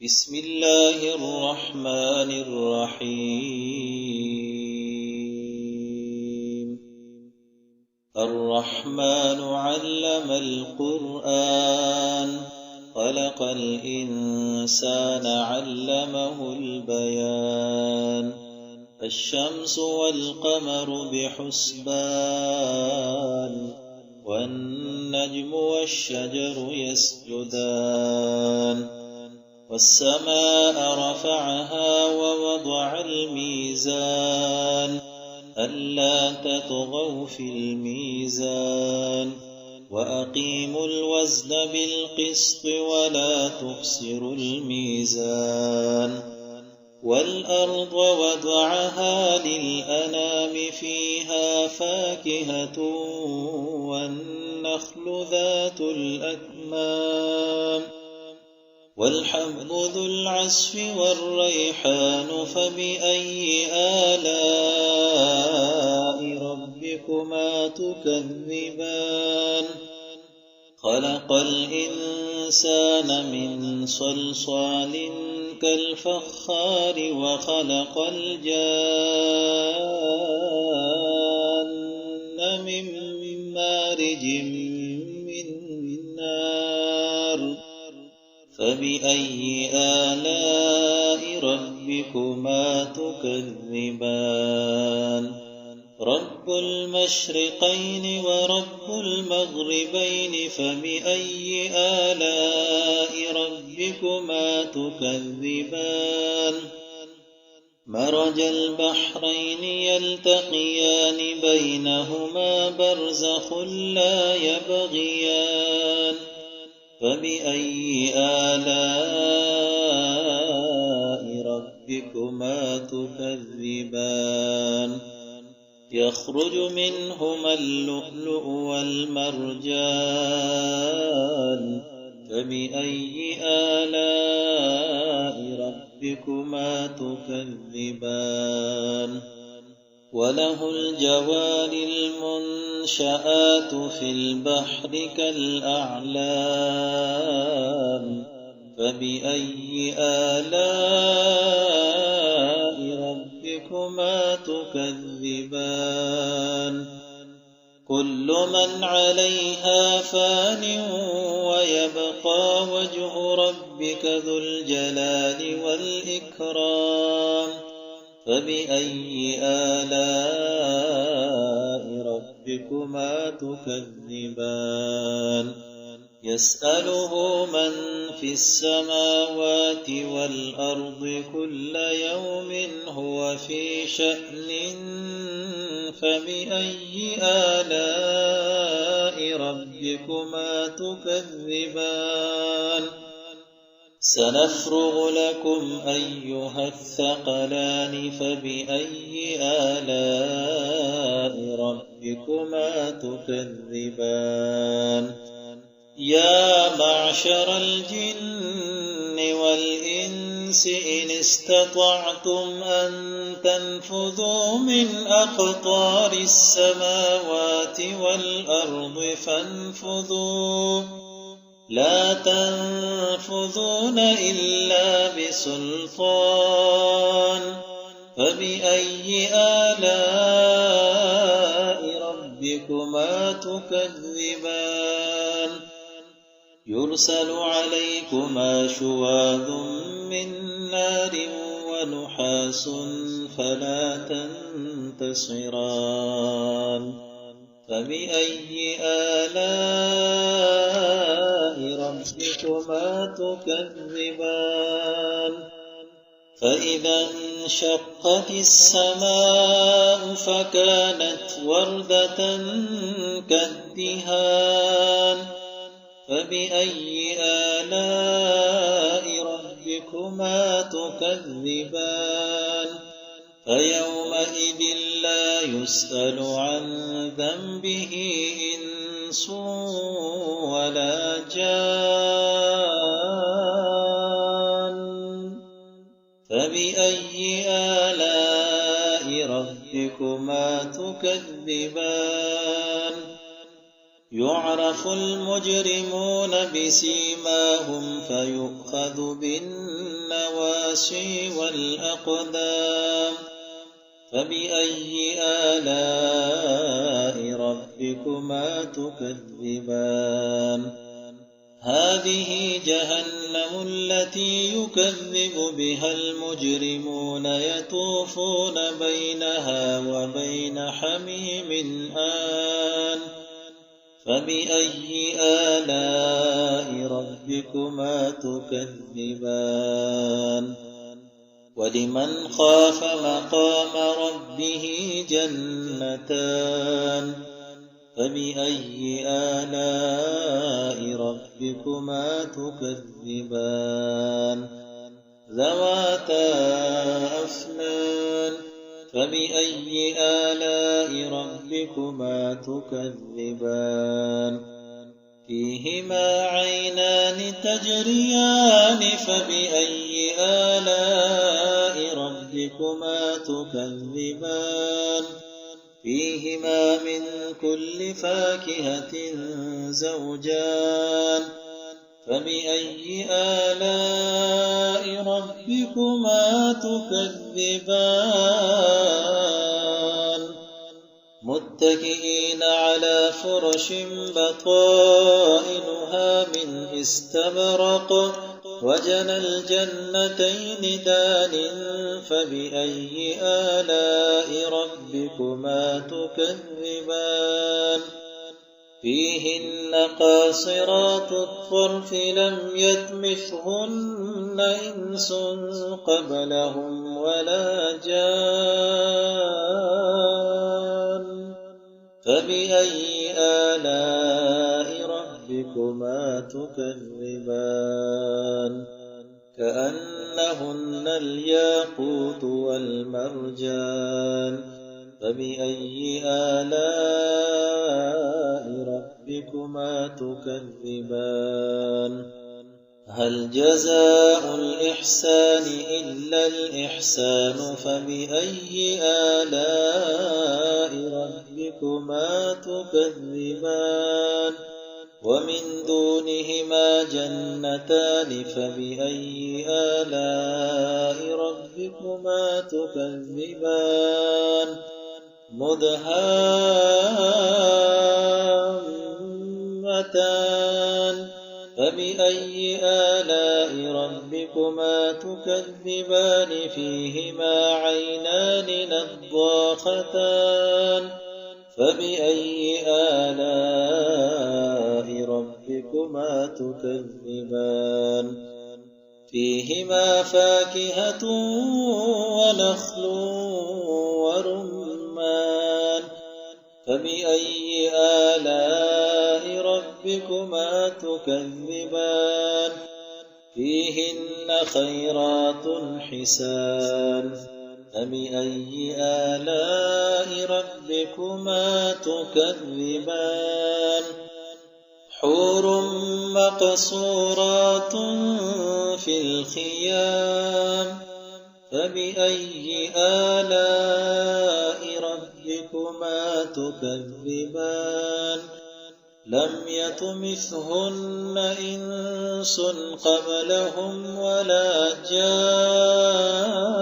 بسم الله الرحمن الرحيم الرحمن علم القرآن خلق الإنسان علمه البيان الشمس والقمر بحسبان والنجم والشجر يسجدان والسماء رفعها ووضع الميزان ألا تطغوا في الميزان وأقيموا الوزن بالقسط ولا تخسروا الميزان والأرض وضعها للأنام فيها فاكهة والنخل ذات الأكمام والحب ذو العصف والريحان فبأي آلاء ربكما تكذبان خلق الإنسان من صلصال كالفخار وخلق الجان من مارج من نار فبأي آلاء ربكما تكذبان رب المشرقين ورب المغربين فبأي آلاء ربكما تكذبان مرج البحرين يلتقيان بينهما برزخ لا يبغيان فبأي آلاء ربكما تكذبان يخرج منهما اللؤلؤ والمرجان فبأي آلاء ربكما تكذبان وله الجوار المنشآت في البحر كالأعلام فبأي آلاء ربكما تكذبان كل من عليها فان ويبقى وجه ربك ذو الجلال والإكرام فبأي آلاء ربكما تكذبان يسأله من في السماوات والأرض كل يوم هو في شأن فبأي آلاء ربكما تكذبان سنفرغ لكم أيها الثقلان فبأي آلاء ربكما تكذبان يا معشر الجن والإنس إن استطعتم أن تنفذوا من أقطار السماوات والأرض فانفذوا لا تنفذون إلا بسلطان فبأي آلاء ربكما تكذبان يرسل عليكما شواظ من نار ونحاس فلا تنتصران فبأي آلاء ربكما تكذبان فإذا انشقت السماء فكانت وردة كالدهان فبأي آلاء ربكما تكذبان فيومئذ لا يسأل عن ذنبه إنس ولا جان فبأي آلاء ربكما تكذبان يعرف المجرمون بسيماهم فيؤخذ بالنواصي والأقدام فبأي آلاء ربكما تكذبان هذه جهنم التي يكذب بها المجرمون يطوفون بينها وبين حميم آن فبأي آلاء ربكما تكذبان ولمن خاف مقام ربه جنتان فبأي آلاء ربكما تكذبان ذواتا أفنان فبأي آلاء ربكما تكذبان فيهما عينان تجريان فبأي آلاء ربكما تكذبان فيهما من كل فاكهة زوجان فبأي آلاء ربكما تكذبان متكئين على فرش بطائنها من استبرق وجنى الجنتين دان فبأي آلاء ربكما تكذبان فيهن قاصرات الطرف لم يطمثهن إنس قبلهم ولا جان فبأي آلاء ربكما تكذبان كأنهن الياقوت والمرجان فبأي آلاء ربكما تكذبان هل جزاء الإحسان إلا الإحسان فبأي آلاء ربكما تكذبان ومن دونهما جنتان فبأي آلاء ربكما تكذبان مدهامتان فبأي آلاء ربكما تكذبان فيهما عينان نضاختان فبأي آلاء ربكما تكذبان فيهما فاكهة ونخل ورمان فبأي آلاء ربكما تكذبان فيهن خيرات حسان فبأي آلاء ربكما تكذبان حور مقصورات في الخيام فبأي آلاء ربكما تكذبان لم يطمثهن إنس قبلهم ولا جان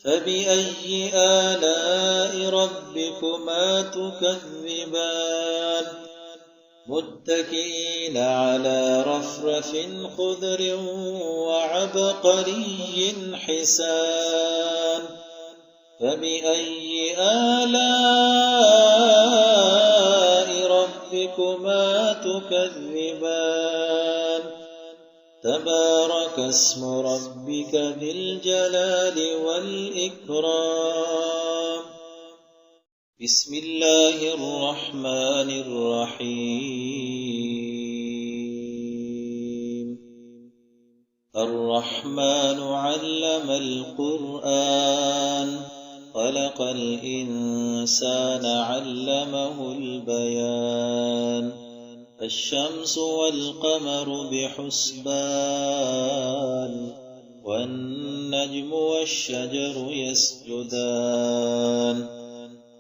فبأي آلاء ربكما تكذبان متكئين على رفرف خضر وعبقري حسان فبأي آلاء ربكما تكذبان تبارك اسم ربك ذي الجلال والإكرام بسم الله الرحمن الرحيم الرحمن علم القرآن خلق الإنسان علمه البيان الشمس والقمر بحسبان والنجم والشجر يسجدان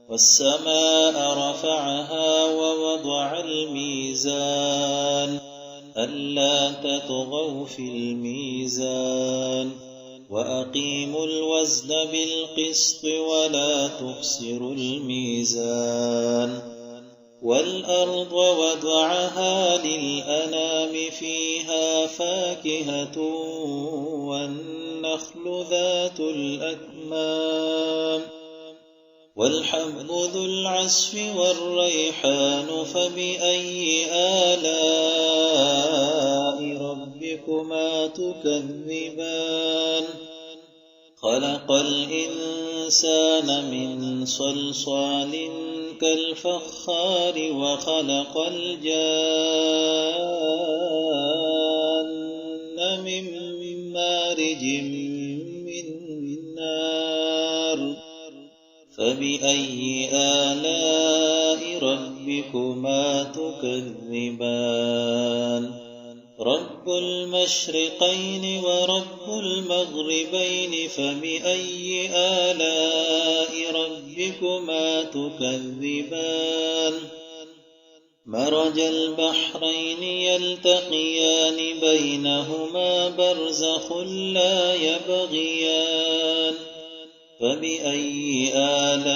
والسماء رفعها ووضع الميزان ألا تطغوا في الميزان وأقيموا الوزن بالقسط ولا تخسروا الميزان والأرض وضعها للأنام فيها فاكهة والنخل ذات الأكمام والحب ذو العصف والريحان فبأي آلاء ربكما تكذبان خلق الإنسان من صلصال كالفخار وخلق الجان من مارج من نار فبأي آلاء ربكما تكذبان رب المشرقين ورب المغربين فبأي آلاء ربكما تكذبان مرج البحرين يلتقيان بينهما برزخ لا يبغيان فبأي آلاء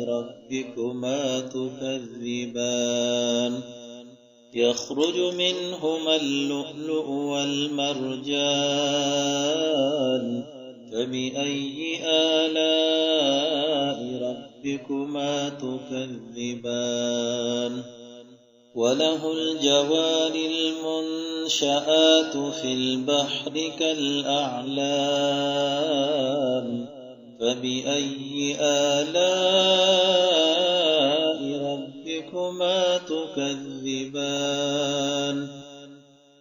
ربكما تكذبان يخرج منهما اللؤلؤ والمرجان فبأي آلاء ربكما تكذبان وله الجوار المنشآت في البحر كالأعلام فبأي آلاء ربكما تكذبان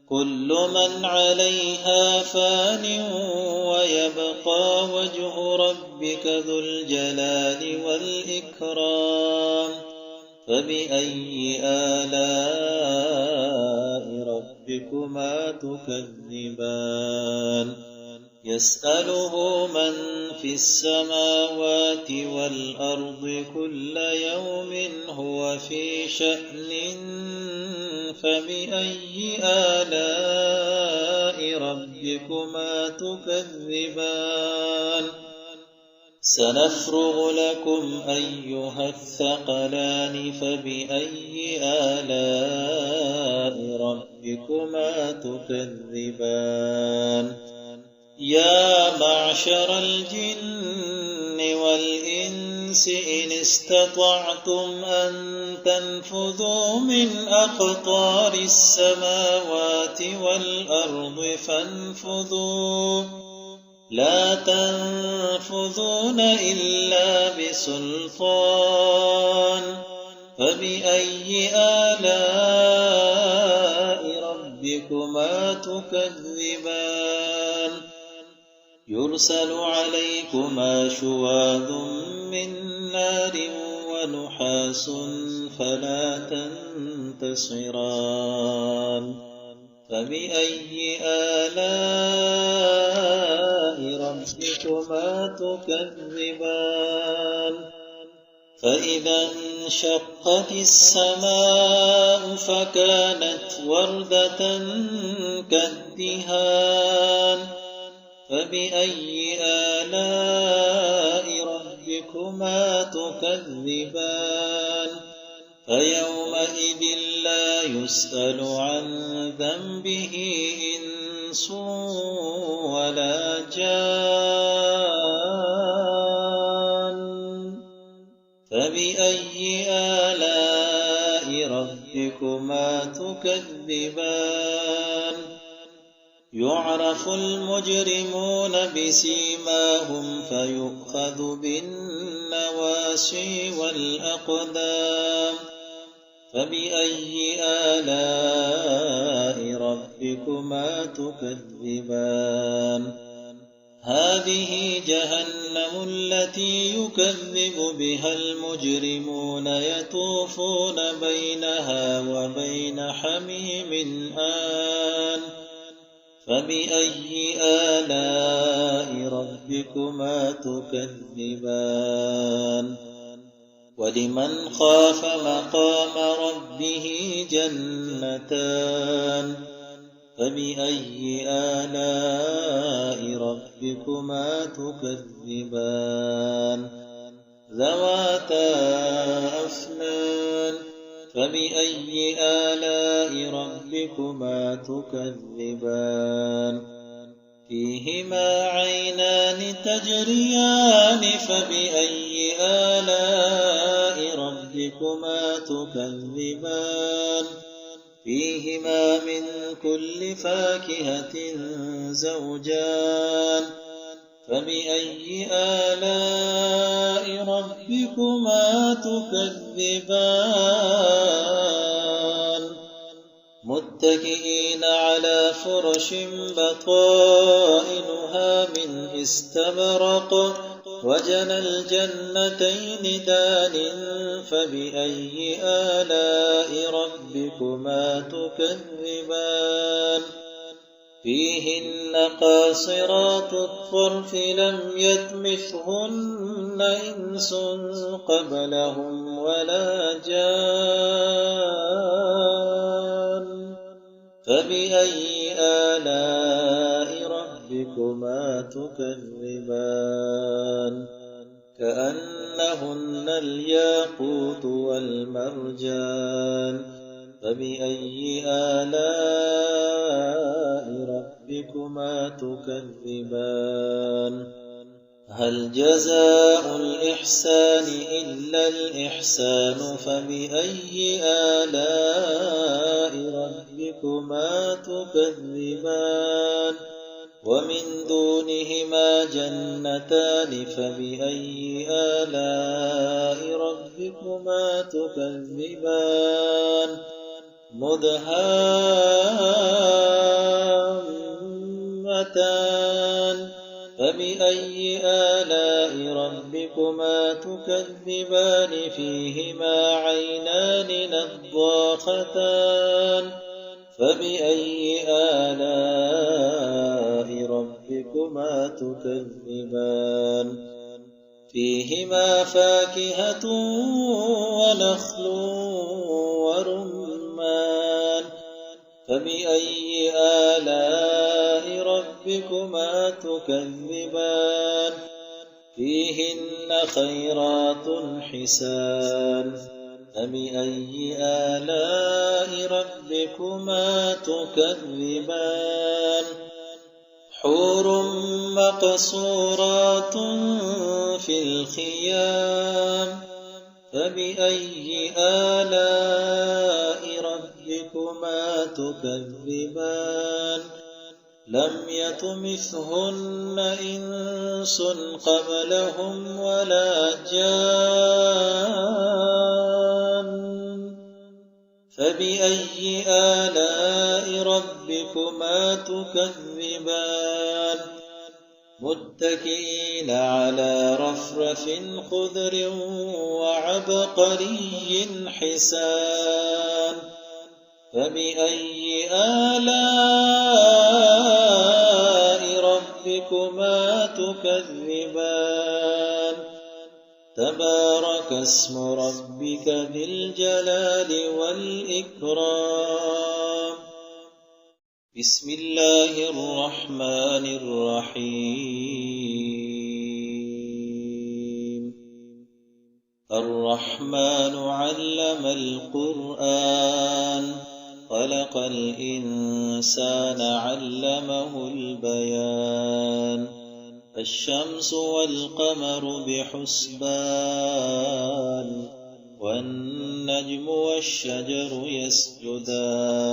كل من عليها فان ويبقى وجه ربك ذو الجلال والإكرام فبأي آلاء ربكما تكذبان يسأله من في السماوات والأرض كل يوم هو في شأن فبأي آلاء ربكما تكذبان سنفرغ لكم أيها الثقلان فبأي آلاء ربكما تكذبان يا معشر الجن والإنس إن استطعتم أن تنفذوا من أقطار السماوات والأرض فانفذوا لا تنفذون إلا بسلطان فبأي آلاء ربكما تكذبان يرسل عليكما شواظ من نار ونحاس فلا تنتصران فبأي آلاء ربكما تكذبان فإذا انشقت السماء فكانت وردة كالدهان فبأي آلاء ربكما تكذبان فيومئذ لا يسأل عن ذنبه إنس ولا جان فبأي آلاء ربكما تكذبان يعرف المجرمون بسيماهم فيؤخذ بالنواسي والأقدام فبأي آلاء ربكما تكذبان هذه جهنم التي يكذب بها المجرمون يطوفون بينها وبين حميم آن فبأي آلاء ربكما تكذبان ولمن خاف مقام ربه جنتان فبأي آلاء ربكما تكذبان ذواتا أفنان فبأي آلاء ربكما تكذبان فيهما عينان تجريان فبأي آلاء ربكما تكذبان فيهما من كل فاكهة زوجان فبأي آلاء ربكما تكذبان متكئين على فرش بطائنها من استبرق وجنى الجنتين دان فبأي آلاء ربكما تكذبان فيهن قاصرات الطرف لم يطمثهن إنس قبلهم ولا جان فبأي آلاء ربكما تكذبان كأنهن الياقوت والمرجان فبأي آلاء ربكما تكذبان هل جزاء الإحسان إلا الإحسان فبأي آلاء ربكما تكذبان ومن دونهما جنتان فبأي آلاء ربكما تكذبان مدهامتان فبأي آلاء ربكما تكذبان فيهما عينان نضاختان فبأي آلاء ربكما تكذبان فيهما فاكهة ونخل ورمان فبأي آلاء ربكما تكذبان فيهن خيرات حسان فبأي آلاء ربكما تكذبان حور مقصورات في الخيام فبأي آلاء ربكما تكذبان لم يطمثهن إنس قبلهم ولا جان فبأي آلاء ربكما تكذبان متكئين على رفرف خضر وعبقري حسان فبأي آلاء ربكما تكذبان تبارك اسم ربك ذي الجلال والإكرام بسم الله الرحمن الرحيم الرحمن علم القرآن خلق الإنسان علمه البيان الشمس والقمر بحسبان والنجم والشجر يسجدان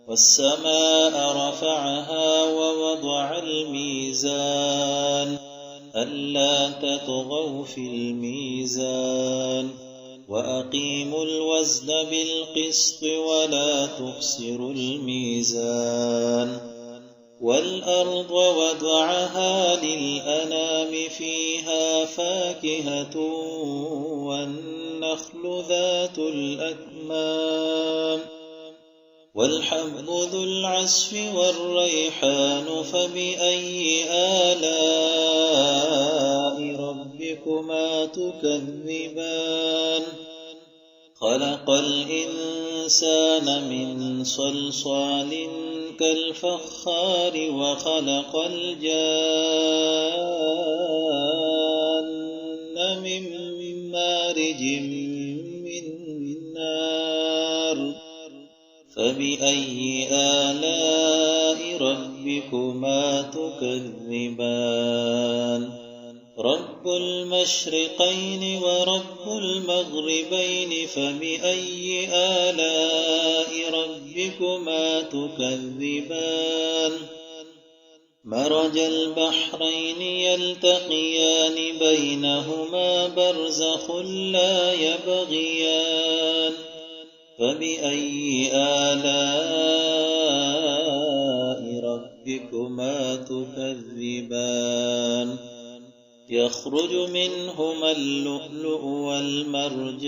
والسماء رفعها ووضع الميزان ألا تطغوا في الميزان وأقيموا الوزن بالقسط ولا تخسروا الميزان والأرض وضعها للأنام فيها فاكهة والنخل ذات الأكمام والحب ذو العصف والريحان فبأي آلاء ربكما تكذبان خلق الإنسان من صلصال كالفخار وخلق الجان من مارج من نار فبأي آلاء ربكما تكذبان رب المشرقين ورب المغربين فبأي آلاء ربكما تكذبان مرج البحرين يلتقيان بينهما برزخ لا يبغيان فبأي آلاء ربكما تكذبان يخرج منهما اللؤلؤ والمرجان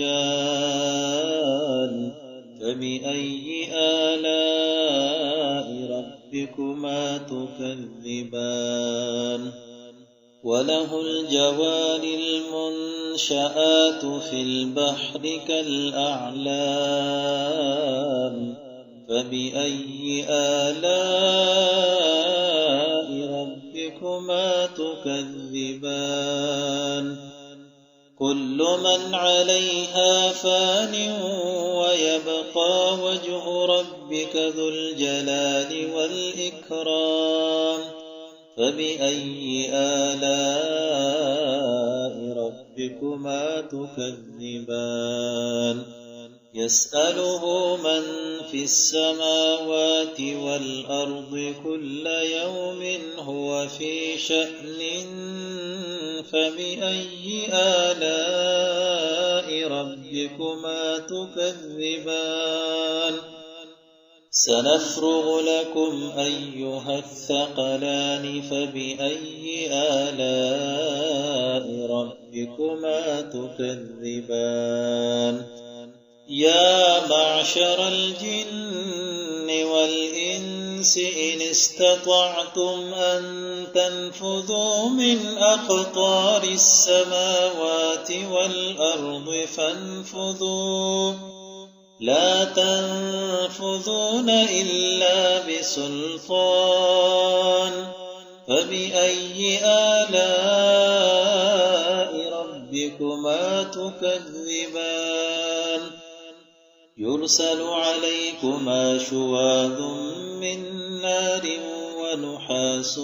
فبأي آلاء ربكما تكذبان وله الجوار المنشآت في البحر كالأعلام فبأي آلاء ربكما تكذبان كل من عليها فان ويبقى وجه ربك ذو الجلال والإكرام فبأي آلاء ربكما تكذبان يسأله من في السماوات والأرض كل يوم هو في شأن فبأي آلاء ربكما تكذبان سنفرغ لكم أيها الثقلان فبأي آلاء ربكما تكذبان يا معشر الجن والإنس إن استطعتم أن تنفذوا من أقطار السماوات والأرض فانفذوا لا تنفذون إلا بسلطان فبأي آلاء ربكما تكذبان يرسل عليكما شواظ من نار ونحاس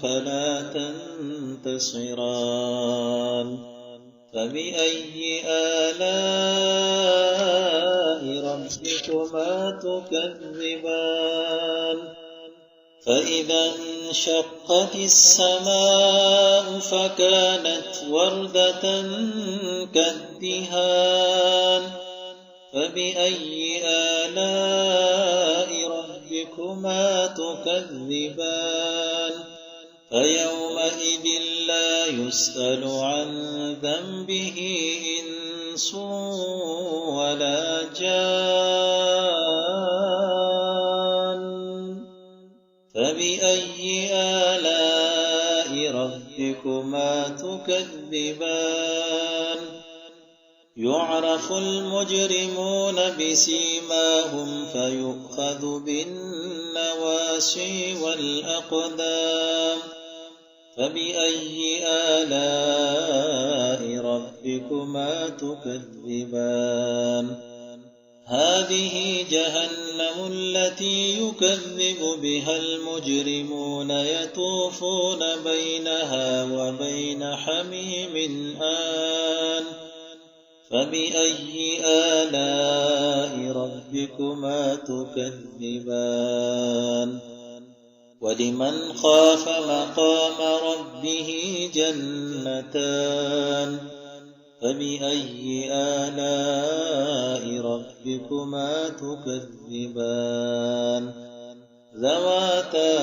فلا تنتصران فبأي آلاء ربكما تكذبان فإذا انشقت السماء فكانت وردة كالدهان فبأي آلاء ربكما تكذبان فيومئذ لا يسأل عن ذنبه إنس ولا جان فبأي آلاء ربكما تكذبان يعرف المجرمون بسيماهم فيؤخذ بالنواسي والأقدام فبأي آلاء ربكما تكذبان هذه جهنم التي يكذب بها المجرمون يطوفون بينها وبين حميم آن فبأي آلاء ربكما تكذبان ولمن خاف مقام ربه جنتان فبأي آلاء ربكما تكذبان ذواتا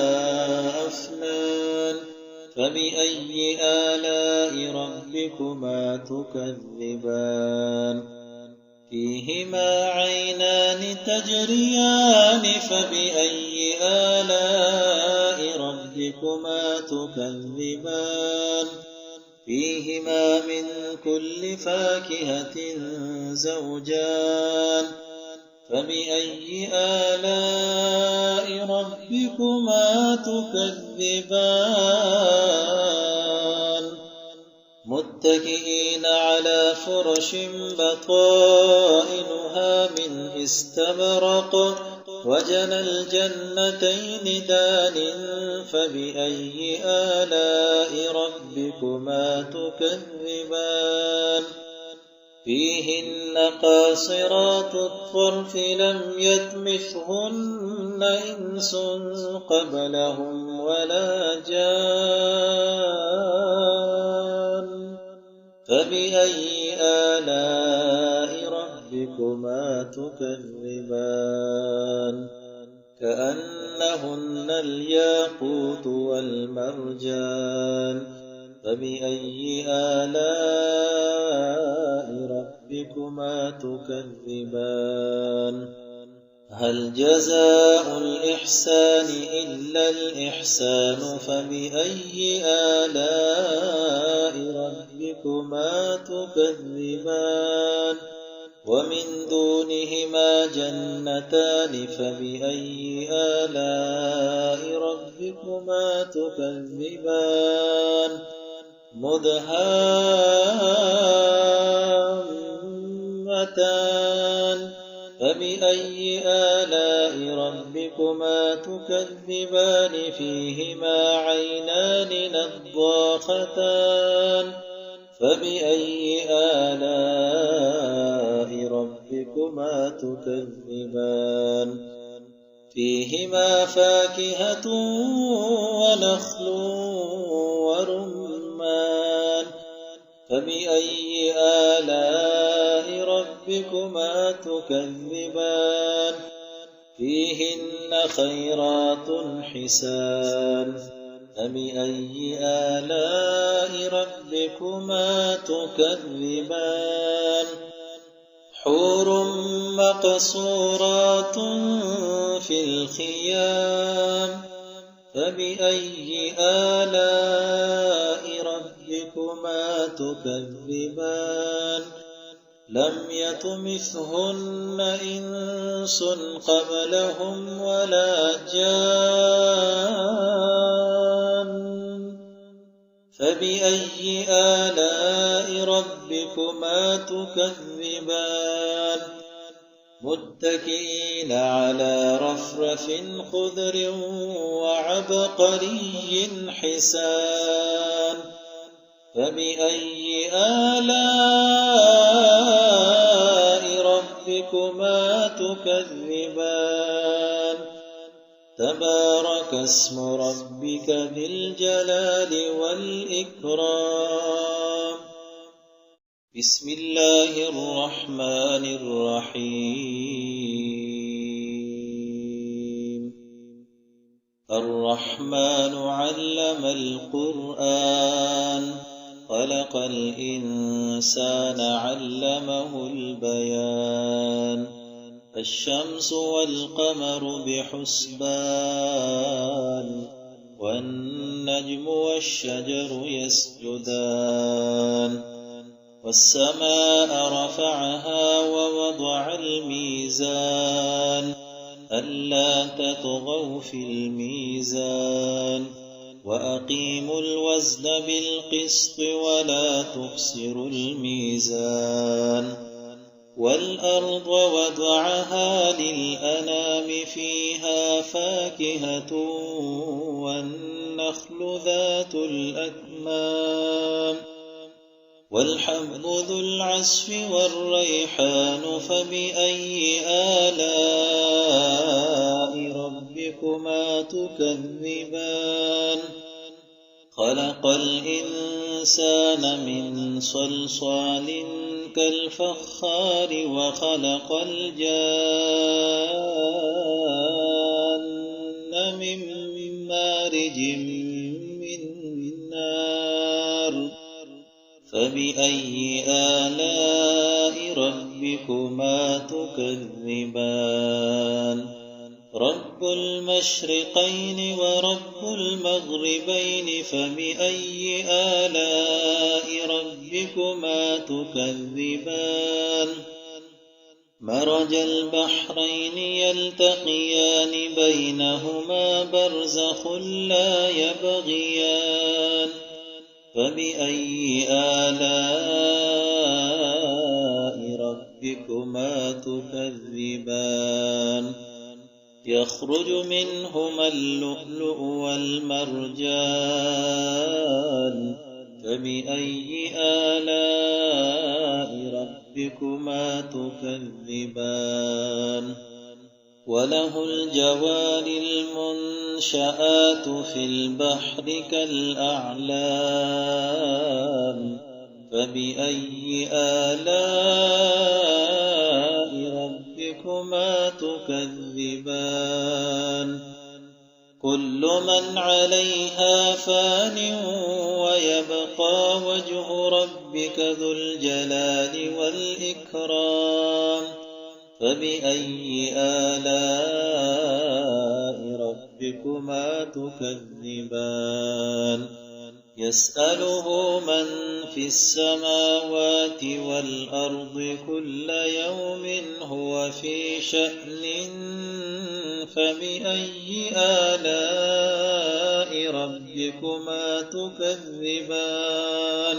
أفنان فبأي آلاء ربكما تكذبان فيهما عينان تجريان فبأي آلاء ربكما تكذبان فيهما من كل فاكهة زوجان فبأي آلاء ربكما تكذبان متكئين على فرش بطائنها من استبرق وجنى الجنتين دان فبأي آلاء ربكما تكذبان فيهن قاصرات الطرف لم يطمثهن إنس قبلهم ولا جان فبأي آلاء ربكما تكذبان كأنهن الياقوت والمرجان فبأي آلاء ربكما تكذبان هل جزاء الإحسان إلا الإحسان فبأي آلاء ربكما تكذبان ومن دونهما جنتان فبأي آلاء ربكما تكذبان مدهامتان فبأي آلاء ربكما تكذبان فيهما عينان نضاختان فبأي آلاء ربكما تكذبان فيهما فاكهة ونخل ورمان فبأي آلاء ربكما تكذبان فيهن خيرات حسان فبأي آلاء ربكما تكذبان حور مقصورات في الخيام فبأي آلاء ربكما تكذبان لم يطمثهن إنس قبلهم ولا جان فبأي آلاء ربكما تكذبان متكئين على رفرف خضر وعبقري حسان فبأي آلاء ربكما تكذبان تبارك اسم ربك ذي الجلال والإكرام بسم الله الرحمن الرحيم الرحمن علم القرآن خلق الإنسان علمه البيان الشمس والقمر بحسبان والنجم والشجر يسجدان والسماء رفعها ووضع الميزان ألا تطغوا في الميزان وأقيموا الوزن بالقسط ولا تخسروا الميزان والأرض وضعها للأنام فيها فاكهة والنخل ذات الأكمام والحب ذو العصف والريحان فبأي آلاء ربكما تكذبان خلق الإنسان من صلصال كالفخار وخلق الجان من مارج من نار فبأي آلاء ربكما ربكما تكذبان رب المشرقين ورب المغربين فبأي آلاء ربكما تكذبان مرج البحرين يلتقيان بينهما برزخ لا يبغيان فبأي آلاء ربكما تكذبان يخرج منهما اللؤلؤ والمرجان فبأي آلاء ربكما تكذبان وله الجوار المنشآت في البحر كالأعلام فبأي آلاء ربكما تكذبان كل من عليها فان ويبقى وجه ربك ذو الجلال والإكرام فبأي آلاء ربكما تكذبان يسأله من في السماوات والأرض كل يوم هو في شأن فبأي آلاء ربكما تكذبان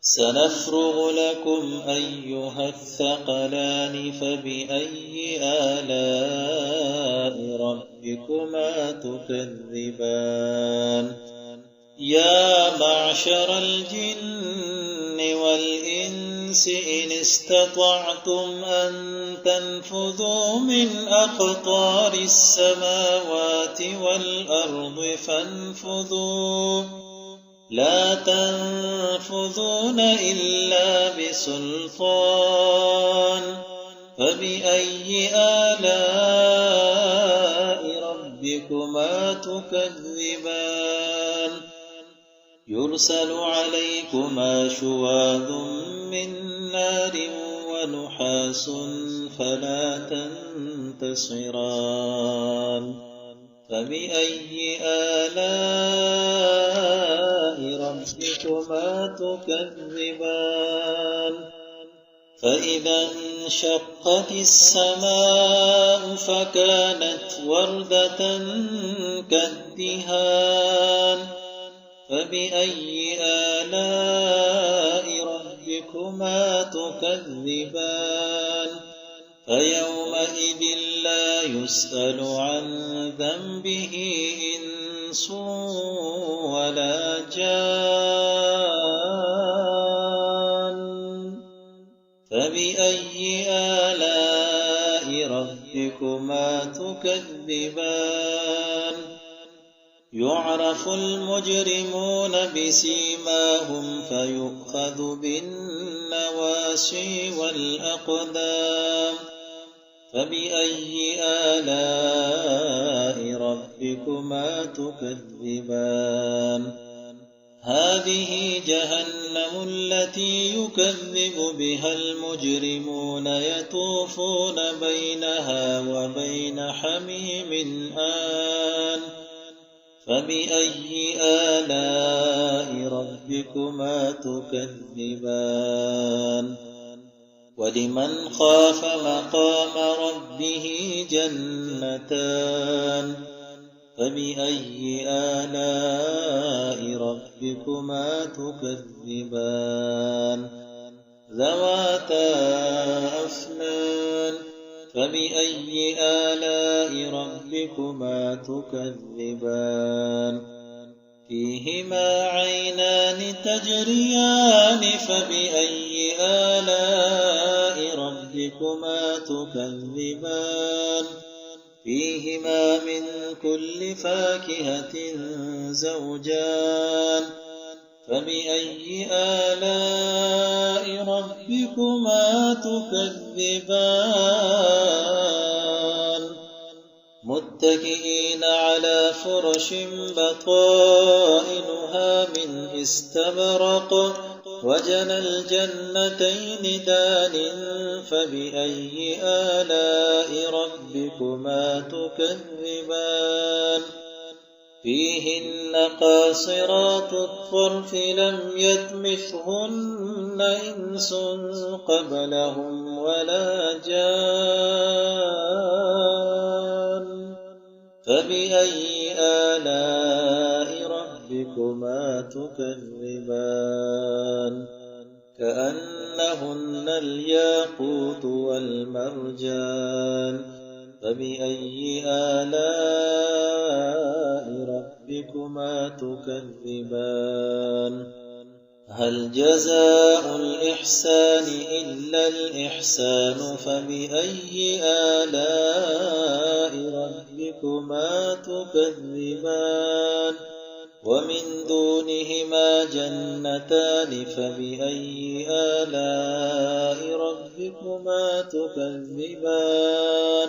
سنفرغ لكم أيها الثقلان فبأي آلاء ربكما تكذبان يا معشر الجن والإنس إن استطعتم أن تنفذوا من أقطار السماوات والأرض فانفذوا لا تنفذون إلا بسلطان فبأي آلاء ربكما تكذبان يرسل عليكما شواظ من نار ونحاس فلا تنتصران فبأي آلاء ربكما تكذبان فإذا انشقت السماء فكانت وردة كالدهان فبأي آلاء ربكما تكذبان فيومئذ لا يسأل عن ذنبه إنس ولا جان فبأي آلاء ربكما تكذبان يعرف المجرمون بسيماهم فيؤخذ بالنواسي والأقدام فبأي آلاء ربكما تكذبان هذه جهنم التي يكذب بها المجرمون يطوفون بينها وبين حميم آن فبأي آلاء ربكما تكذبان ولمن خاف مقام ربه جنتان فبأي آلاء ربكما تكذبان ذواتا أفنان فبأي آلاء ربكما تكذبان فيهما عينان تجريان فبأي آلاء ربكما تكذبان فيهما من كل فاكهة زوجان فبأي آلاء ربكما تكذبان متكئين على فرش بطائنها من استبرق وجنى الجنتين دان فبأي آلاء ربكما تكذبان فيهن قاصرات الطرف لم يطمثهن إنس قبلهم ولا جان فبأي آلاء ربكما تكذبان كأنهن الياقوت والمرجان فبأي آلاء ربكما تكذبان هل جزاء الإحسان إلا الإحسان فبأي آلاء ربكما تكذبان ومن دونهما جنتان فبأي آلاء ربكما تكذبان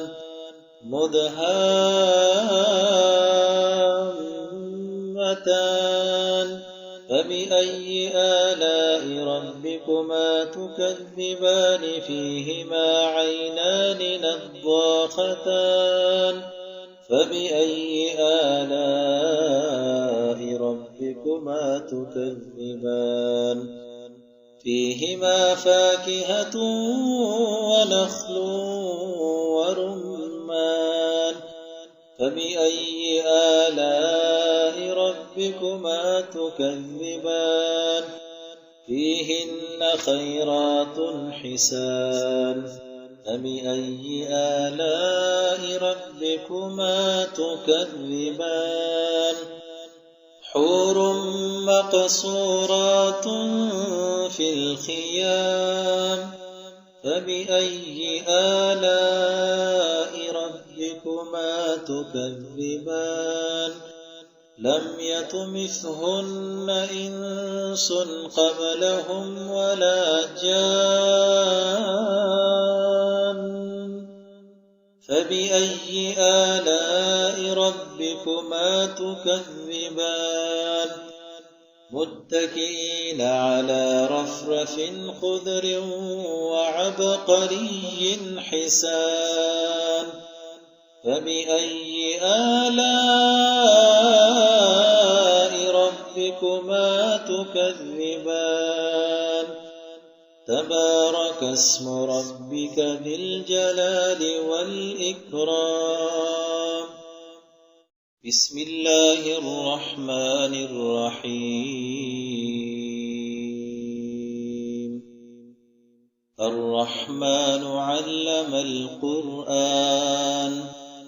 مدهامتان فبأي آلاء ربكما تكذبان فيهما عينان نضاختان فبأي آلاء ربكما تكذبان فيهما فاكهة ونخل ورمان فبأي آلاء ربكما تكذبان فيهن خيرات حسان فبأي آلاء ربكما تكذبان حور مقصورات في الخيام فبأي آلاء ربكما تكذبان لم يطمثهن إنس قبلهم ولا جان فبأي آلاء ربكما تكذبان متكئين على رفرف خضر وعبقري حسان فبأي آلاء ربكما تكذبان تبارك اسم ربك ذي الجلال والإكرام بسم الله الرحمن الرحيم الرحمن علم القرآن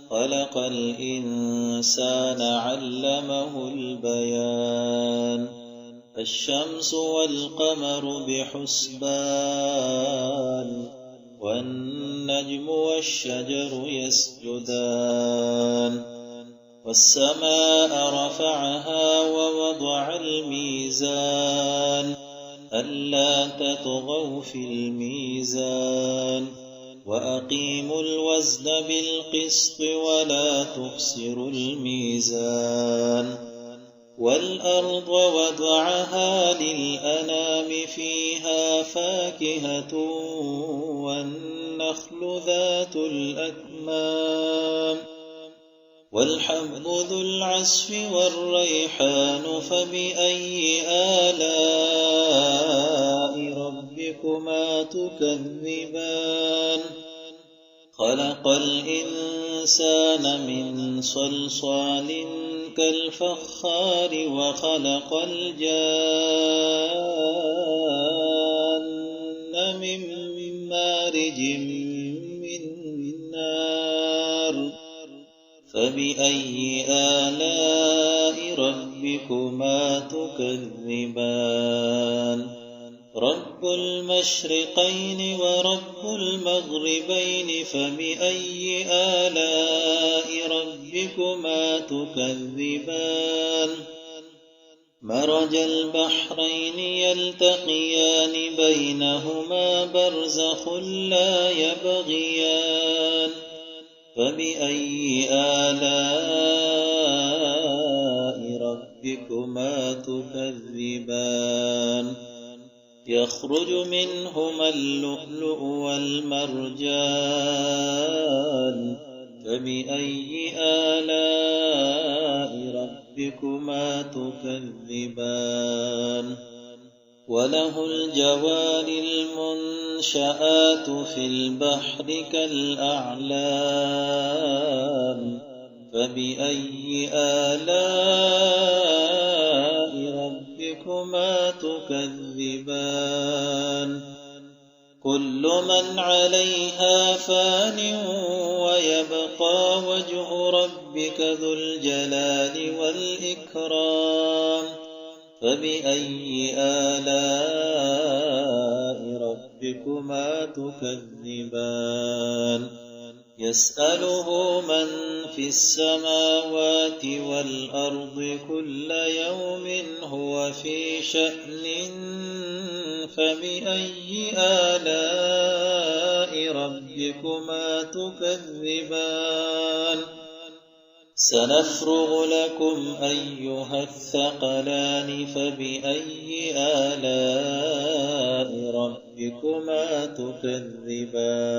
خلق الإنسان علمه البيان الشمس والقمر بحسبان والنجم والشجر يسجدان والسماء رفعها ووضع الميزان ألا تطغوا في الميزان وأقيموا الوزن بالقسط ولا تخسروا الميزان والأرض وضعها للأنام فيها فاكهة والنخل ذات الأكمام والحب ذو العصف والريحان فبأي آلاء ربكما تكذبان خلق الإنسان من صلصال كالفخار وخلق الجان من مارج من نار فبأي آلاء ربكما تكذبان رب المشرقين ورب المغربين فبأي آلاء ربكما تكذبان مرج البحرين يلتقيان بينهما برزخ لا يبغيان فبأي آلاء ربكما تكذبان يخرج منهما اللؤلؤ والمرجان فبأي آلاء ربكما تكذبان وله الجوار المنشآت في البحر كالأعلام فبأي آلاء ربكما تكذبان كل من عليها فان ويبقى وجه ربك ذو الجلال والإكرام فبأي آلاء ربكما تكذبان يسأله من في السماوات والأرض كل يوم هو في شأن فبأي آلاء ربكما تكذبان سنفرغ لكم أيها الثقلان فبأي آلاء ربكما تكذبان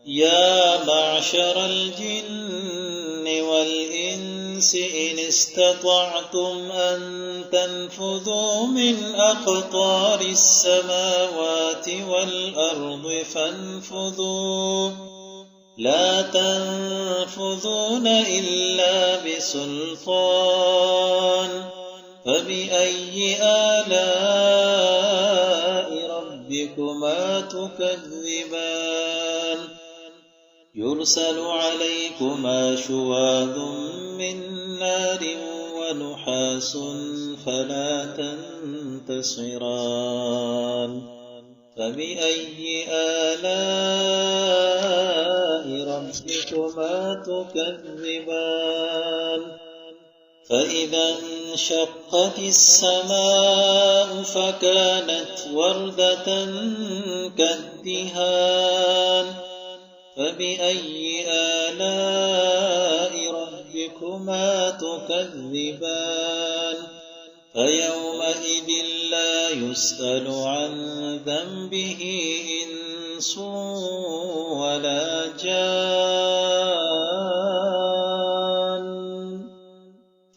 يا معشر الجن والإنس إن استطعتم أن تنفذوا من أقطار السماوات والأرض فانفذوا لا تنفذون إلا بسلطان فبأي آلاء ربكما تكذبان يرسل عليكما شواظ من نار ونحاس فلا تنتصران فبأي آلاء ربكما تكذبان فإذا انشقت السماء فكانت وردة كالدهان فبأي آلاء ربكما تكذبان فيومئذ لا يسأل عن ذنبه إنس ولا جان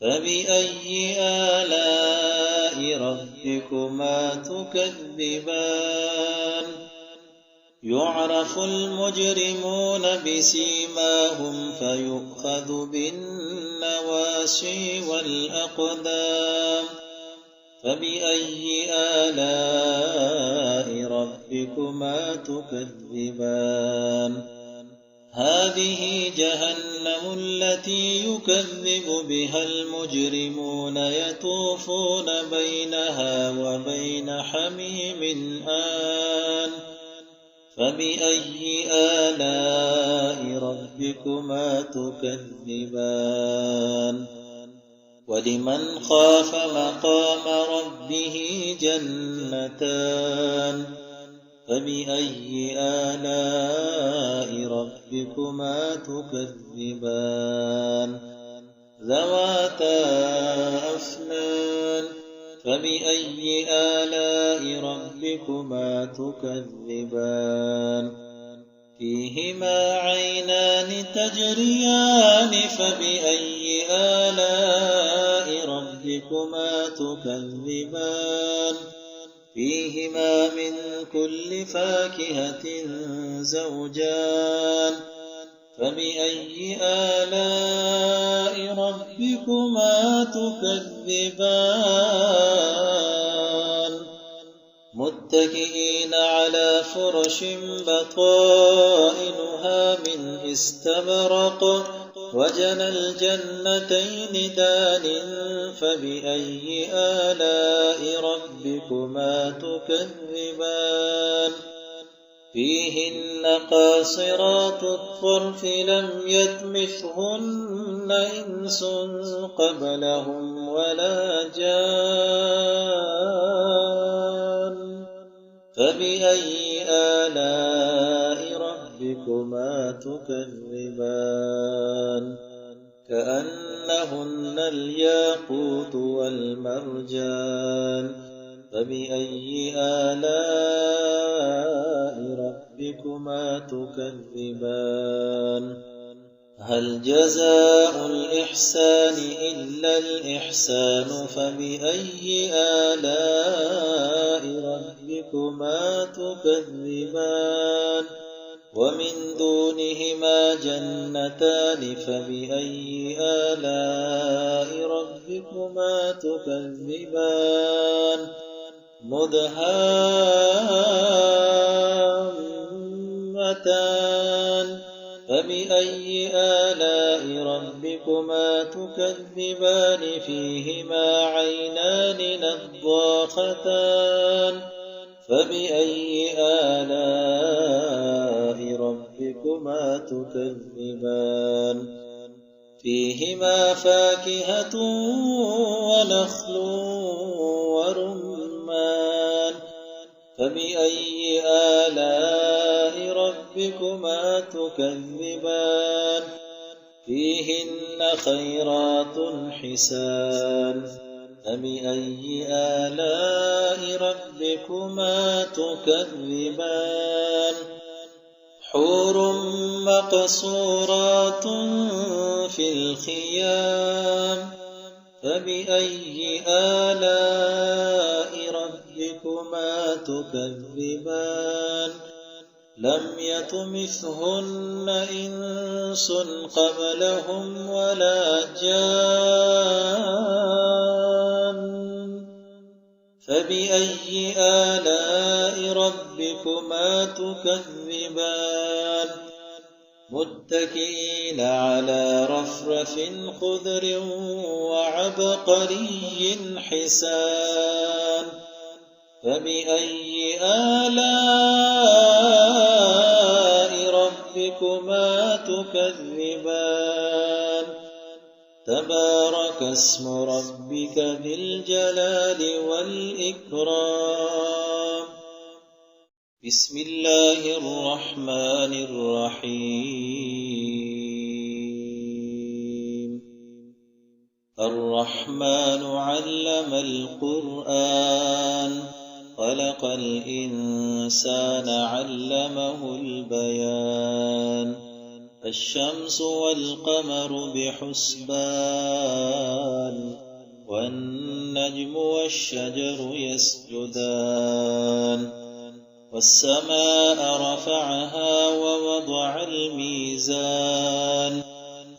فبأي آلاء ربكما تكذبان يعرف المجرمون بسيماهم فيؤخذ بالنواسي والأقدام فبأي آلاء ربكما تكذبان هذه جهنم التي يكذب بها المجرمون يطوفون بينها وبين حميم آن فبأي آلاء ربكما تكذبان ولمن خاف مقام ربه جنتان فبأي آلاء ربكما تكذبان ذواتا أفنان فبأي آلاء ربكما تكذبان فيهما عينان تجريان فبأي آلاء ربكما تكذبان فيهما من كل فاكهة زوجان فبأي آلاء ربكما تكذبان متكئين على فرش بطائنها من استبرق وجنى الجنتين دان فبأي آلاء ربكما تكذبان فيهن قاصرات الطرف لم يطمثهن إنس قبلهم ولا جان فبأي آلاء ربكما تكذبان كأنهن الياقوت والمرجان فبأي آلاء ربكما تكذبان هل جزاء الإحسان إلا الإحسان فبأي آلاء ربكما تكذبان ومن دونهما جنتان فبأي آلاء ربكما تكذبان مدهامتان فبأي آلاء ربكما تكذبان فيهما عينان نضاختان فبأي آلاء ربكما تكذبان فيهما فاكهة ونخل ورمان فبأي آلاء ربكما تكذبان فيهن خيرات حسان فبأي آلاء ربكما تكذبان حور مقصورات في الخيام فبأي آلاء ربكما تكذبان لم يطمثهن إنس قبلهم ولا جان فبأي آلاء ربكما تكذبان متكئين على رفرف خضر وعبقري حسان فبأي آلاء ربكما تكذبان تبارك اسم ربك ذي الجلال والإكرام بسم الله الرحمن الرحيم الرحمن علم القرآن خلق الإنسان علمه البيان الشمس والقمر بحسبان والنجم والشجر يسجدان والسماء رفعها ووضع الميزان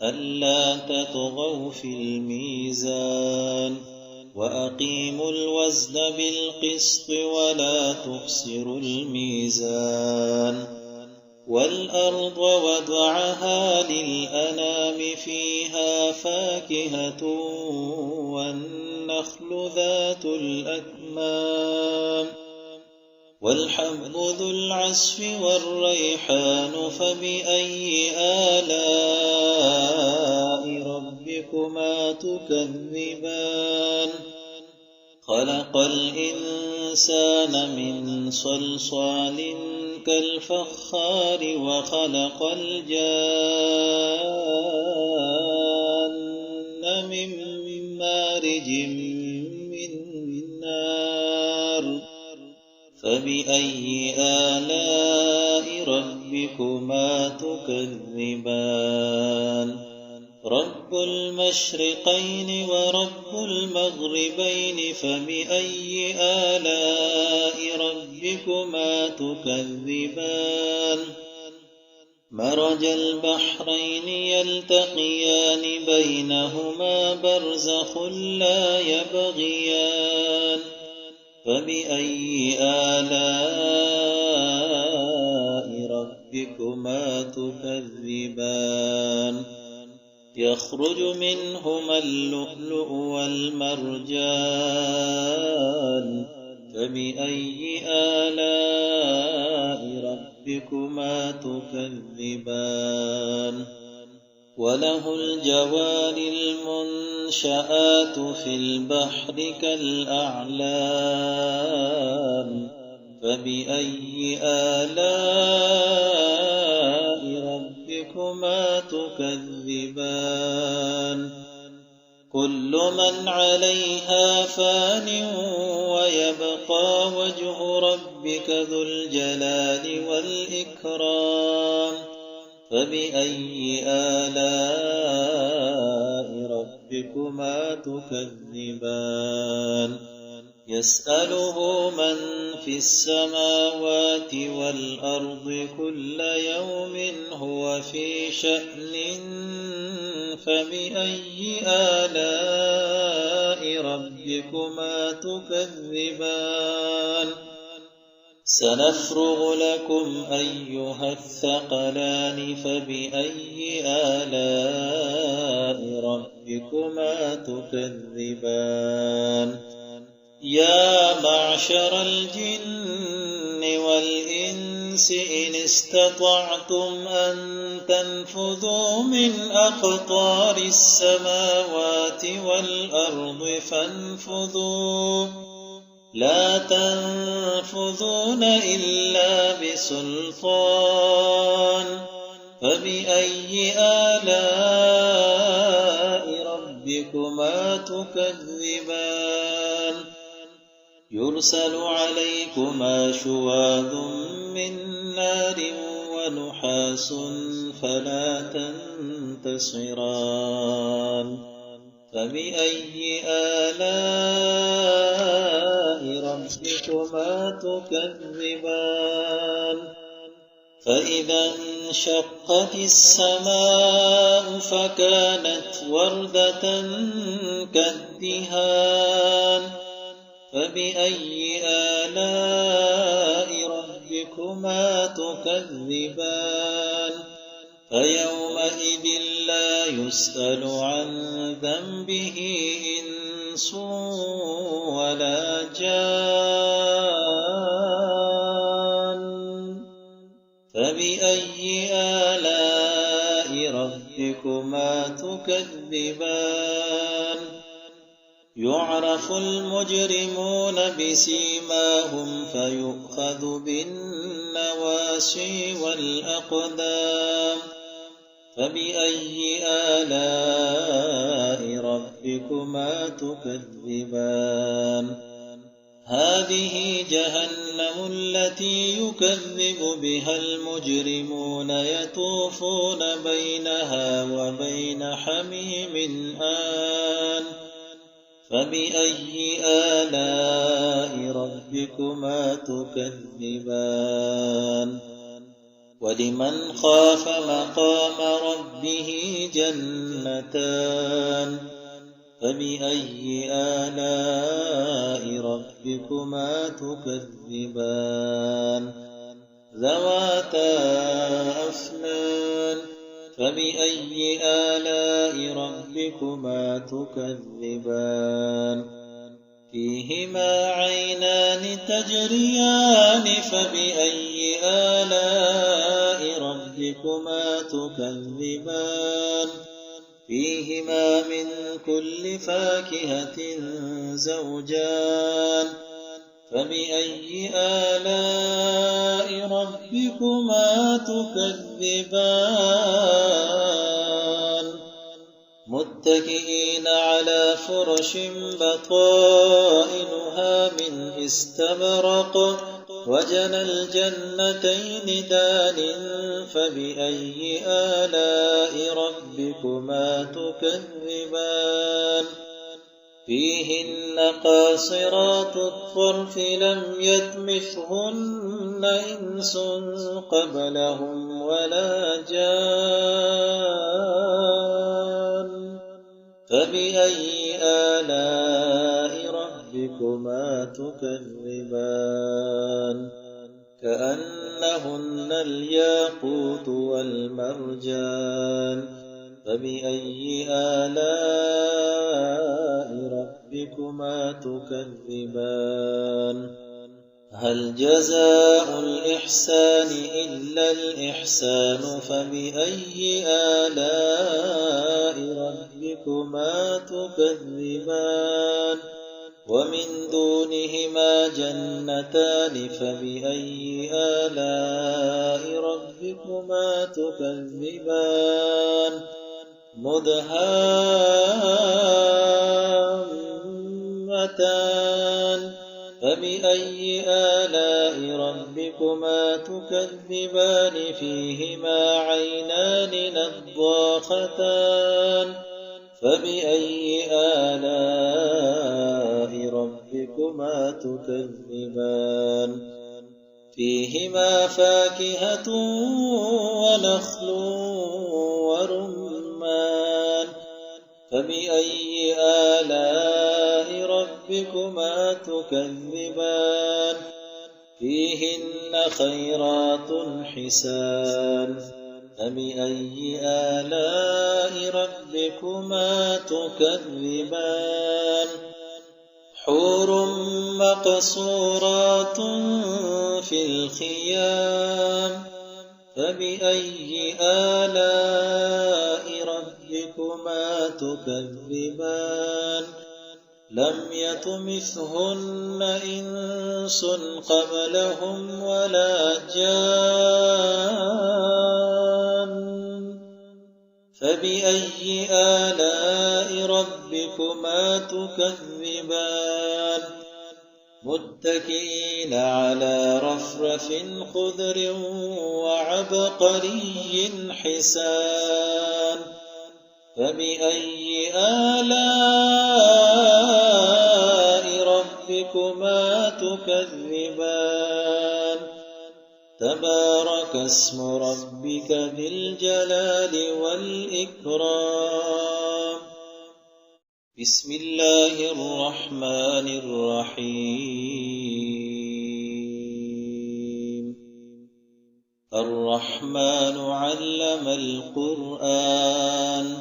ألا تطغوا في الميزان وأقيموا الوزن بالقسط ولا تخسروا الميزان والأرض وضعها للأنام فيها فاكهة والنخل ذات الأكمام والحب ذو العصف والريحان فبأي آلاء ربكما تكذبان خلق الإنسان من صلصال كالفخار وخلق الجان من مارج من نار فبأي آلاء ربكما تكذبان رب المشرقين ورب المغربين فبأي آلاء ربكما تكذبان مرج البحرين يلتقيان بينهما برزخ لا يبغيان فبأي آلاء ربكما تكذبان يخرج منهما اللؤلؤ والمرجان فبأي آلاء ربكما تكذبان وله الجوار المنشآت في البحر كالأعلام فبأي آلاء ربكما تكذبان كل من عليها فان ويبقى وجه ربك ذو الجلال والإكرام فبأي آلاء ربكما تكذبان يسأله من في السماوات والأرض كل يوم هو في شأن فبأي آلاء ربكما تكذبان سنفرغ لكم أيها الثقلان فبأي آلاء ربكما تكذبان يا معشر الجن والإنس إن استطعتم أن تنفذوا من أقطار السماوات والأرض فانفذوا لا تنفذون إلا بسلطان فبأي آلاء ربكما تكذبان يرسل عليكما شواظ من نار ونحاس فلا تنتصران فبأي آلاء ربكما تكذبان فإذا انشقت السماء فكانت وردة كالدهان فبأي آلاء ربكما تكذبان فيومئذ لا يسأل عن ذنبه إنس ولا جان فبأي آلاء ربكما تكذبان يعرف المجرمون بسيماهم فيؤخذ بالنواسي والأقدام فبأي آلاء ربكما تكذبان هذه جهنم التي يكذب بها المجرمون يطوفون بينها وبين حميم آن فبأي آلاء ربكما تكذبان ولمن خاف مقام ربه جنتان فبأي آلاء ربكما تكذبان ذواتا أفنان فبأي آلاء ربكما تكذبان فيهما عينان تجريان فبأي آلاء ربكما تكذبان فيهما من كل فاكهة زوجان فبأي آلاء ربكما تكذبان متكئين على فرش بطائنها من استبرق وجنى الجنتين دان فبأي آلاء ربكما تكذبان فيهن قاصرات الطرف لم يطمثهن إنس قبلهم ولا جان فبأي آلاء ربكما تكذبان كأنهن الياقوت والمرجان فبأي آلاء ربكما تكذبان هل جزاء الإحسان إلا الإحسان فبأي آلاء ربكما تكذبان ومن دونهما جنتان فبأي آلاء ربكما تكذبان مدهان نجمتان فبأي آلاء ربكما تكذبان فيهما عينان نضاختان فبأي آلاء ربكما تكذبان فيهما فاكهة ونخل ورمان فبأي آلاء ربكما تكذبان فيهن خيرات حسان فبأي آلاء ربكما تكذبان حور مقصورات في الخيام فبأي آلاء ربكما تكذبان لم يطمثهن إنس قبلهم ولا جان فبأي آلاء ربكما تكذبان متكئين على رفرف خضر وعبقري حسان فبأي آلاء ربكما تكذبان تبارك اسم ربك ذي الجلال والإكرام بسم الله الرحمن الرحيم الرحمن علم القرآن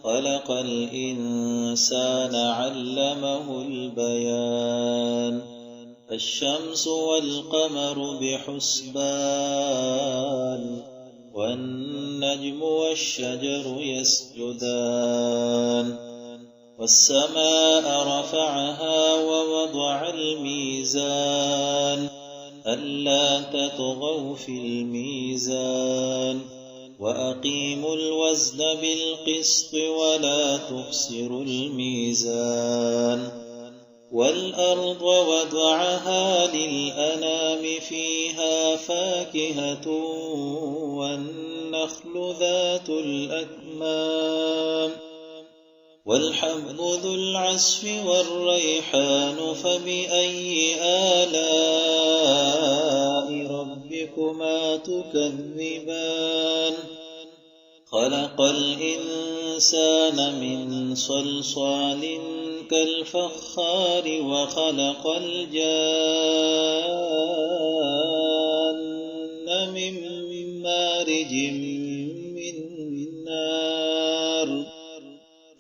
خلق الإنسان علمه البيان الشمس والقمر بحسبان والنجم والشجر يسجدان والسماء رفعها ووضع الميزان ألا تطغوا في الميزان وأقيموا الوزن بالقسط ولا تخسروا الميزان والأرض وضعها للأنام فيها فاكهة والنخل ذات الأكمام والحب ذو العصف والريحان فبأي آلاء ربكما تكذبان خلق الإنسان من صلصال كالفخار وخلق الجان من مارج من نار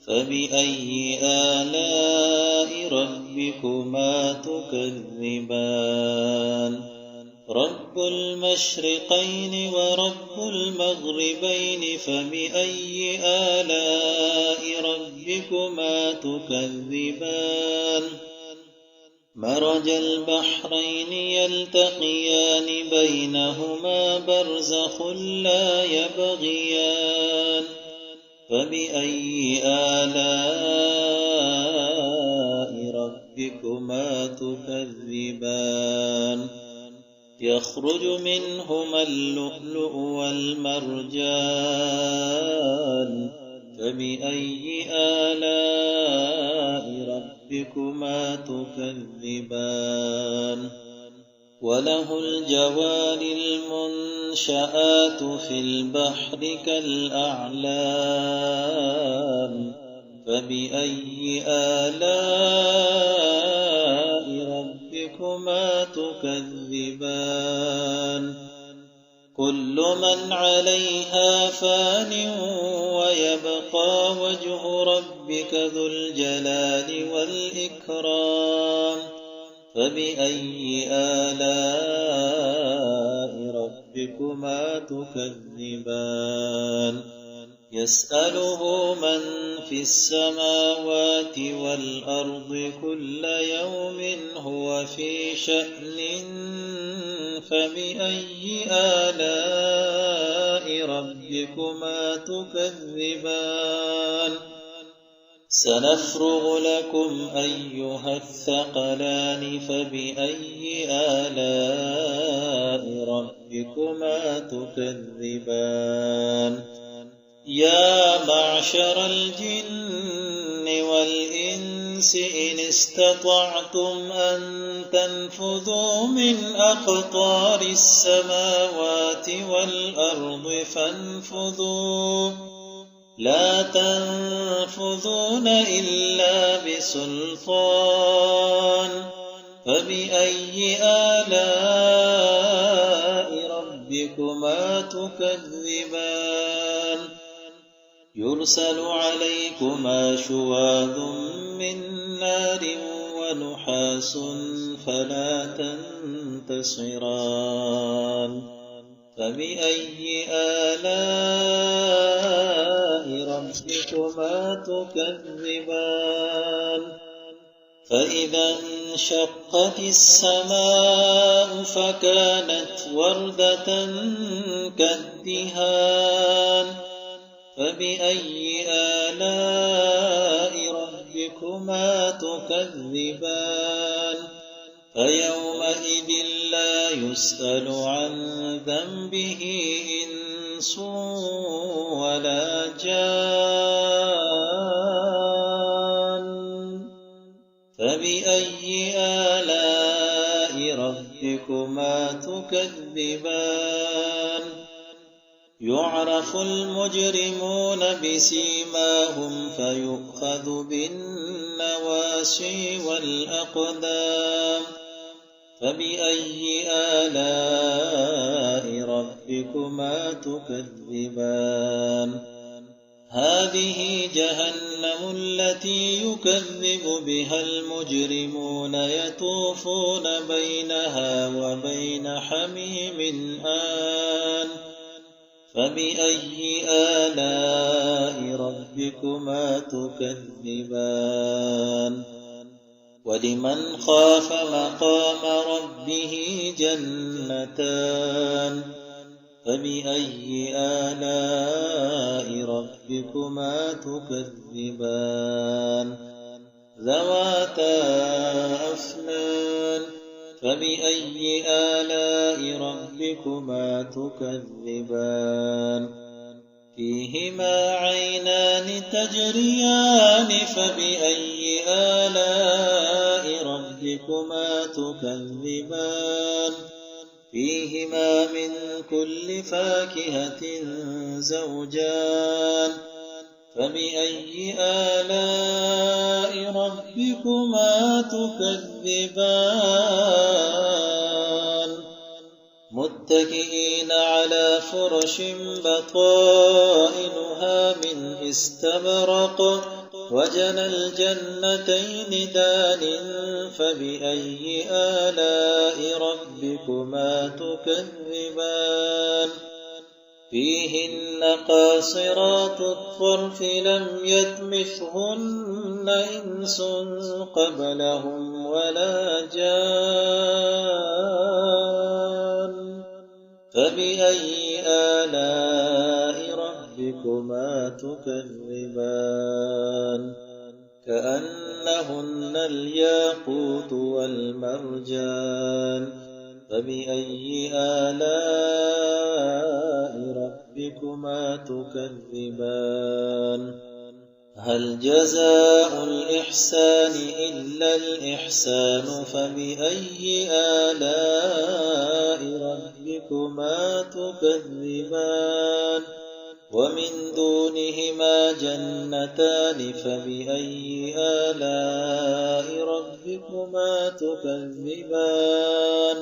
فبأي آلاء ربكما تكذبان رب المشرقين ورب المغربين فبأي آلاء ربكما تكذبان مرج البحرين يلتقيان بينهما برزخ لا يبغيان فبأي آلاء ربكما تكذبان يخرج منهما اللؤلؤ والمرجان فبأي آلاء ربكما تكذبان وله الجوار المنشآت في البحر كالأعلام فبأي آلاء ربكما تكذبان كل من عليها فان ويبقى وجه ربك ذو الجلال والإكرام فبأي آلاء ربكما تكذبان يسأله من في السماوات والأرض كل يوم هو في شأن فبأي آلاء ربكما تكذبان سنفرغ لكم أيها الثقلان فبأي آلاء ربكما تكذبان يا معشر الجن والإنس إن استطعتم أن تنفذوا من أقطار السماوات والأرض فانفذوا لا تنفذون إلا بسلطان فبأي آلاء ربكما تكذبان يرسل عليكما شواظ من نار ونحاس فلا تنتصران فبأي آلاء ربكما تكذبان فإذا انشقت السماء فكانت وردة كالدهان فبأي آلاء ربكما تكذبان فيومئذ لا يسأل عن ذنبه إنس ولا جان فبأي آلاء ربكما تكذبان يعرف المجرمون بسيماهم فيؤخذ بالنواسي والأقدام فبأي آلاء ربكما تكذبان هذه جهنم التي يكذب بها المجرمون يطوفون بينها وبين حميم آن فبأي آلاء ربكما تكذبان ولمن خاف مقام ربه جنتان فبأي آلاء ربكما تكذبان ذواتا أفنان فبأي آلاء ربكما تكذبان فيهما عينان تجريان فبأي آلاء ربكما تكذبان فيهما من كل فاكهة زوجان فبأي آلاء ربكما تكذبان متكئين على فرش بطائنها من استبرق وجنى الجنتين دان فبأي آلاء ربكما تكذبان فيهن قاصرات الطرف لم يطمثهن إنس قبلهم ولا جان فبأي آلاء ربكما تكذبان كأنهن الياقوت والمرجان فبأي آلاء ربكما تكذبان هل جزاء الإحسان إلا الإحسان فبأي آلاء ربكما تكذبان ومن دونهما جنتان فبأي آلاء ربكما تكذبان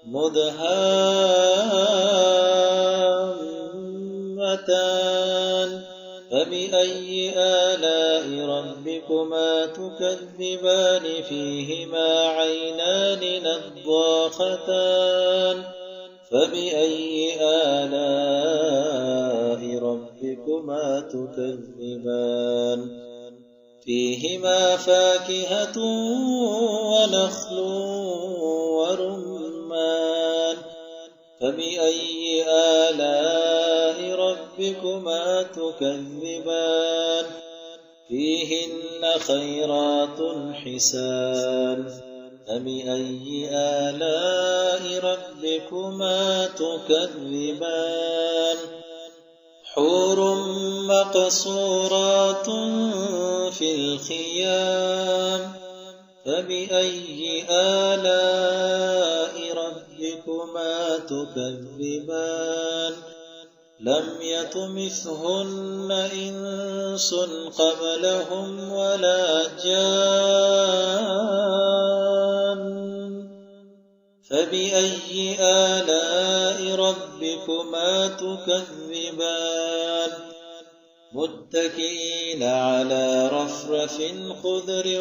مدهامتان فبأي آلاء ربكما تكذبان فيهما عينان نضاختان فبأي آلاء ربكما تكذبان فيهما فاكهة ونخل ورمان فبأي آلاء ربكما تكذبان فيهن خيرات حسان فبأي آلاء ربكما تكذبان حور مقصورات في الخيام فبأي آلاء ربكما تكذبان لم يطمثهن إنس قبلهم ولا جان فبأي آلاء ربكما تكذبان متكئين على رفرف خضر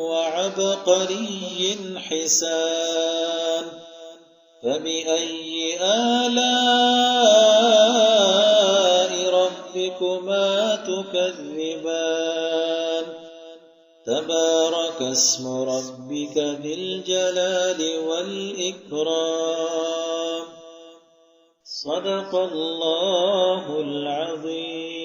وعبقري حسان فبأي آلاء ربكما تكذبان تبارك اسم ربك ذي الجلال والإكرام صدق الله العظيم.